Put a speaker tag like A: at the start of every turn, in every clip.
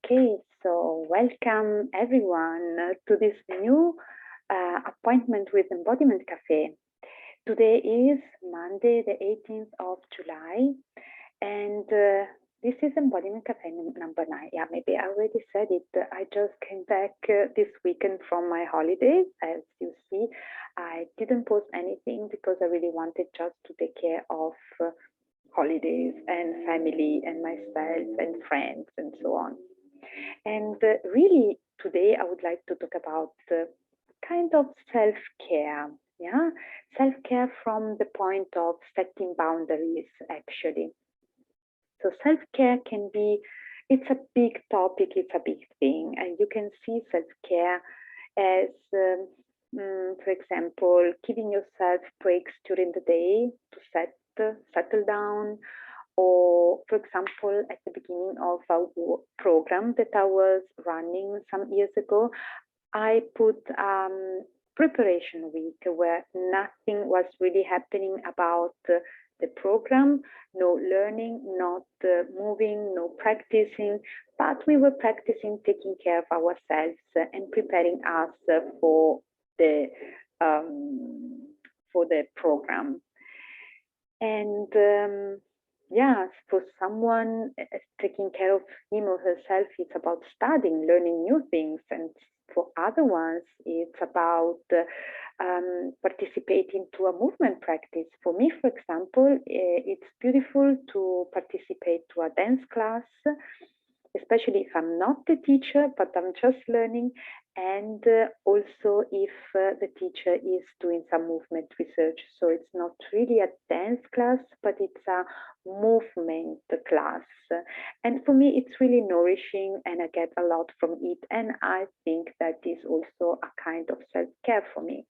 A: Okay, so welcome everyone to this new appointment with Embodiment Café. Today is Monday, the 18th of July, and this is Embodiment Café number 9. Yeah, maybe I already said it. I just came back this weekend from my holidays. As you see, I didn't post anything because I really wanted just to take care of holidays and family and myself and friends and so on. And really, today I would like to talk about kind of self-care. Yeah, self-care from the point of setting boundaries, actually. So self-care can be, it's a big topic, it's a big thing, and you can see self-care as, for example, giving yourself breaks during the day to settle down, or for example, at the beginning of a program that I was running some years ago, I put preparation week where nothing was really happening about the program, no learning, not moving, no practicing, but we were practicing taking care of ourselves and preparing us for the program. And yeah, for someone taking care of him or herself, it's about studying, learning new things, and for other ones, it's about participating to a movement practice. For me, for example, it's beautiful to participate to a dance class, especially if I'm not the teacher, but I'm just learning, and also if the teacher is doing some movement research. So it's not really a dance class, but it's a movement class. And for me, it's really nourishing, and I get a lot from it. And I think that is also a kind of self-care for me.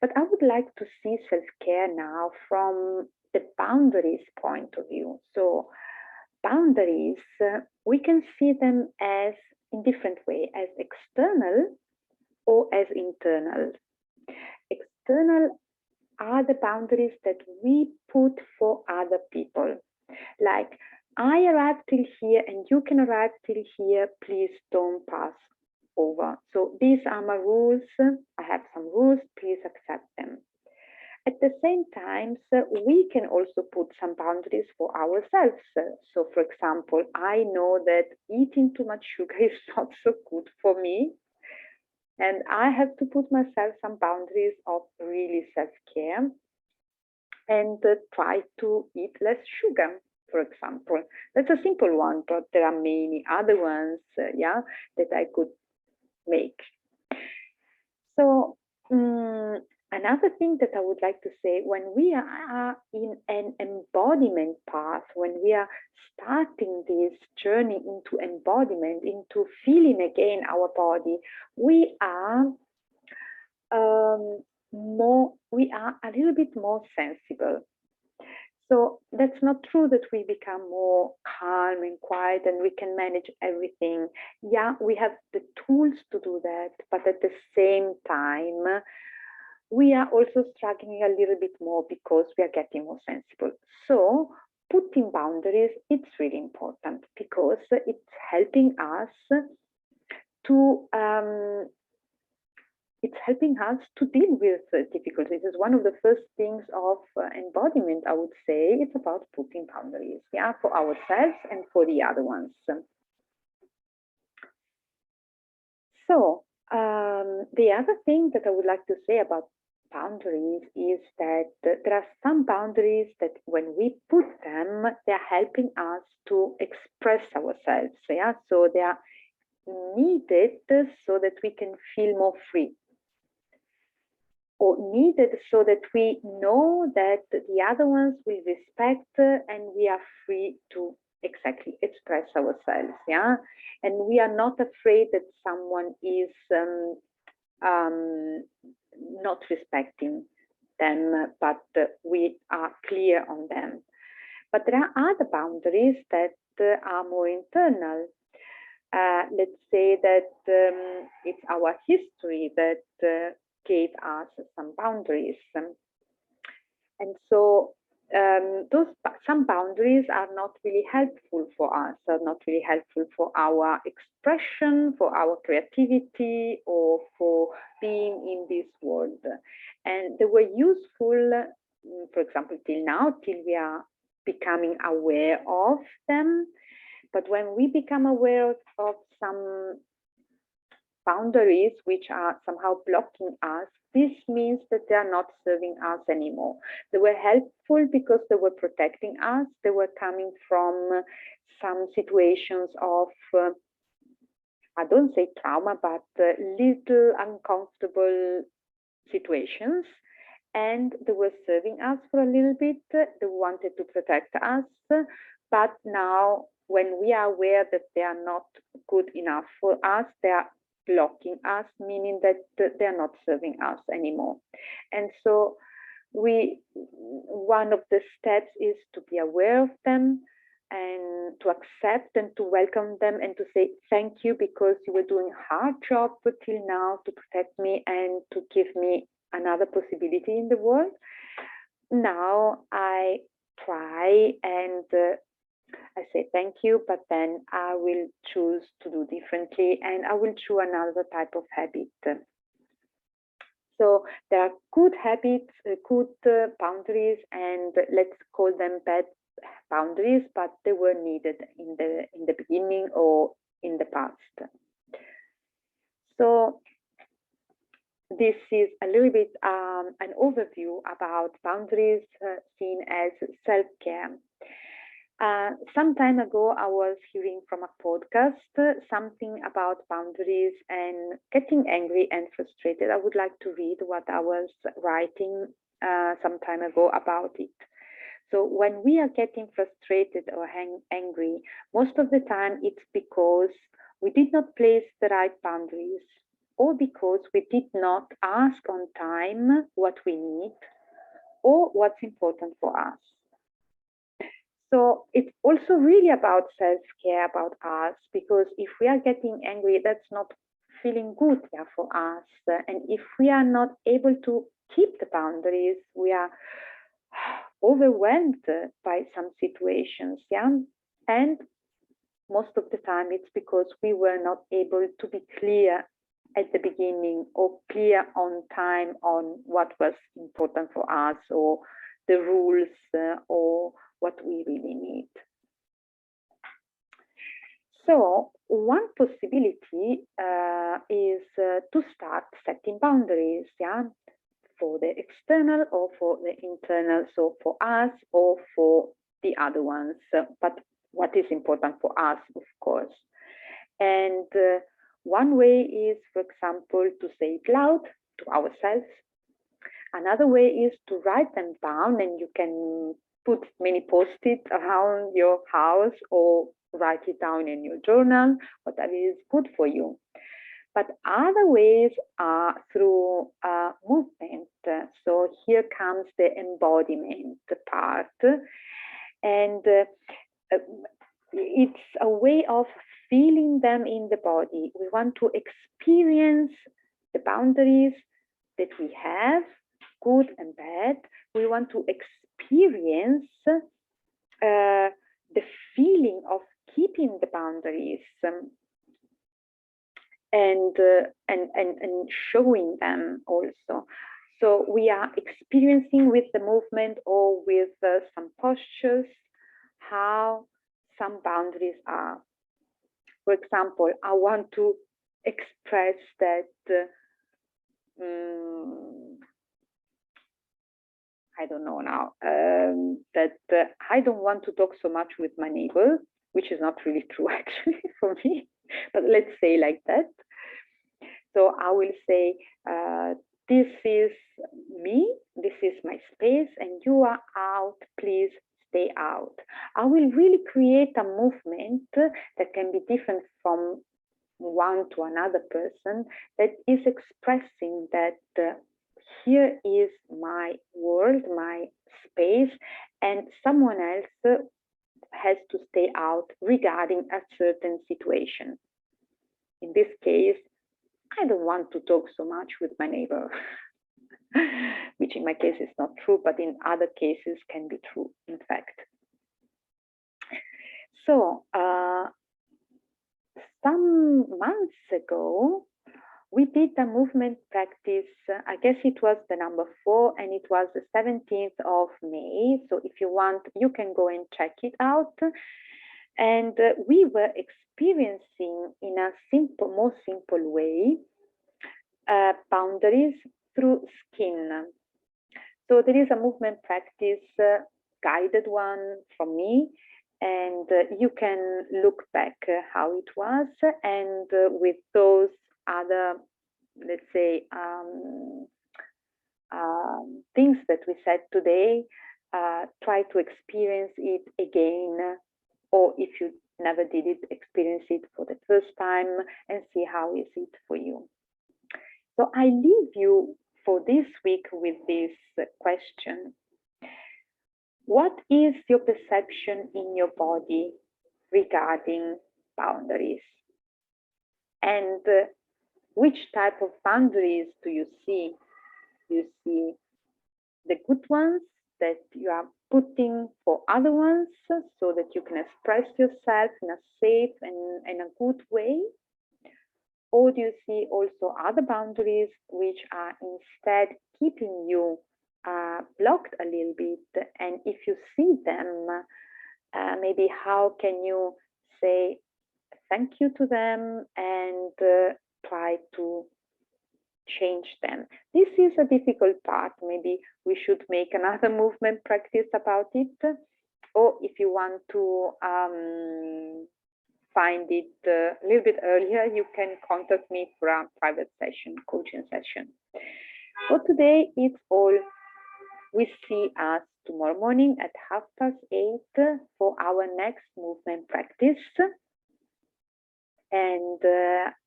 A: But I would like to see self-care now from the boundaries point of view. So boundaries, we can see them as in different way, as external or as internal. External are the boundaries that we put for other people. Like, I arrived till here and you can arrive till here, please don't pass over. So these are my rules. I have some rules, please accept them. At the same time, we can also put some boundaries for ourselves. So, for example, I know that eating too much sugar is not so good for me. And I have to put myself some boundaries of really self-care and try to eat less sugar, for example. That's a simple one, but there are many other ones, yeah, that I could make. So, another thing that I would like to say, when we are in an embodiment path, when we are starting this journey into embodiment, into feeling again our body, we are a little bit more sensible. So that's not true that we become more calm and quiet and we can manage everything. Yeah, we have the tools to do that, but at the same time, we are also struggling a little bit more because we are getting more sensible. So putting boundaries, it's really important because it's helping us to deal with difficulties. It's one of the first things of embodiment, I would say. It's about putting boundaries, yeah, for ourselves and for the other ones. So the other thing that I would like to say about boundaries is that there are some boundaries that when we put them, they're helping us to express ourselves. Yeah, so they are needed so that we can feel more free, or needed so that we know that the other ones will respect and we are free to exactly express ourselves. Yeah, and we are not afraid that someone is not respecting them, but we are clear on them. But there are other boundaries that are more internal. Let's say that it's our history that gave us some boundaries. And so some boundaries are not really helpful for us, are not really helpful for our expression, for our creativity, or for being in this world. And they were useful, for example, till now, till we are becoming aware of them. But when we become aware of some boundaries which are somehow blocking us, this means that they are not serving us anymore. They were helpful because they were protecting us. They were coming from some situations of, I don't say trauma, but little uncomfortable situations. And they were serving us for a little bit. They wanted to protect us. But now, when we are aware that they are not good enough for us, they are blocking us, meaning that they are not serving us anymore. And so one of the steps is to be aware of them and to accept and to welcome them and to say thank you, because you were doing a hard job till now to protect me and to give me another possibility in the world. Now I try and I say thank you, but then I will choose to do differently and I will choose another type of habit. So there are good habits, good boundaries, and let's call them bad boundaries, but they were needed in the beginning or in the past. So this is a little bit an overview about boundaries seen as self-care. Some time ago, I was hearing from a podcast something about boundaries and getting angry and frustrated. I would like to read what I was writing some time ago about it. So when we are getting frustrated or angry, most of the time it's because we did not place the right boundaries, or because we did not ask on time what we need or what's important for us. So it's also really about self-care, about us, because if we are getting angry, that's not feeling good for us. And if we are not able to keep the boundaries, we are overwhelmed by some situations, and most of the time it's because we were not able to be clear at the beginning or clear on time on what was important for us or the rules or what we really need. So one possibility is to start setting boundaries, for the external or for the internal, so for us or for the other ones, but what is important for us, of course. And one way is, for example, to say it loud to ourselves. Another way is to write them down, and you can put many post-it around your house or write it down in your journal, whatever is good for you. But other ways are through movement. So here comes the embodiment part. And it's a way of feeling them in the body. We want to experience the boundaries that we have, good and bad. We want to experience the feeling of keeping the boundaries and showing them also. So we are experiencing with the movement or with some postures how some boundaries are. For example, I want to express that I don't know now, that I don't want to talk so much with my neighbor, which is not really true actually for me, but let's say like that. So I will say, this is me, this is my space, and you are out, please stay out. I will really create a movement that can be different from one to another person, that is expressing that here is my world, my space, and someone else has to stay out regarding a certain situation. In this case, I don't want to talk so much with my neighbor. which in my case is not true, but in other cases can be true, in fact. So some months ago, we did a movement practice. I guess it was the number 4, and it was the 17th of May. So if you want, you can go and check it out. And we were experiencing in a simple, more simple way, boundaries through skin. So there is a movement practice, guided one from me, and you can look back how it was, and with those other, let's say, things that we said today, try to experience it again, or if you never did it, experience it for the first time and see how is it for you. So I leave you for this week with this question. What is your perception in your body regarding boundaries? And which type of boundaries do you see? You see the good ones that you are putting for other ones so that you can express yourself in a safe and in a good way? Or do you see also other boundaries which are instead keeping you blocked a little bit? And if you see them, maybe how can you say thank you to them and try to change them? This is a difficult part. Maybe we should make another movement practice about it. Or if you want to find it a little bit earlier, you can contact me for a private session, coaching session. For today, it's all. We see us tomorrow morning at 8:30 for our next movement practice. And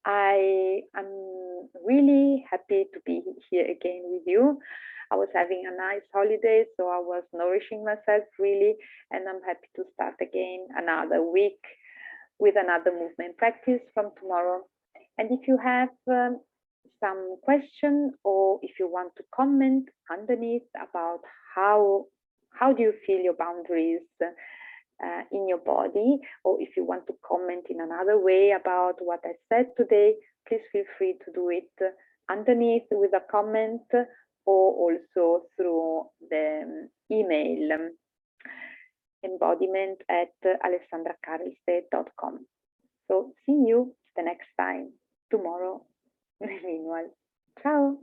A: I am really happy to be here again with you. I was having a nice holiday, so I was nourishing myself really, and I'm happy to start again another week with another movement practice from tomorrow. And if you have some question, or if you want to comment underneath about how do you feel your boundaries in your body, or if you want to comment in another way about what I said today, please feel free to do it underneath with a comment, or also through the email embodiment@alessandracarelse.com. So see you the next time tomorrow. Meanwhile, ciao.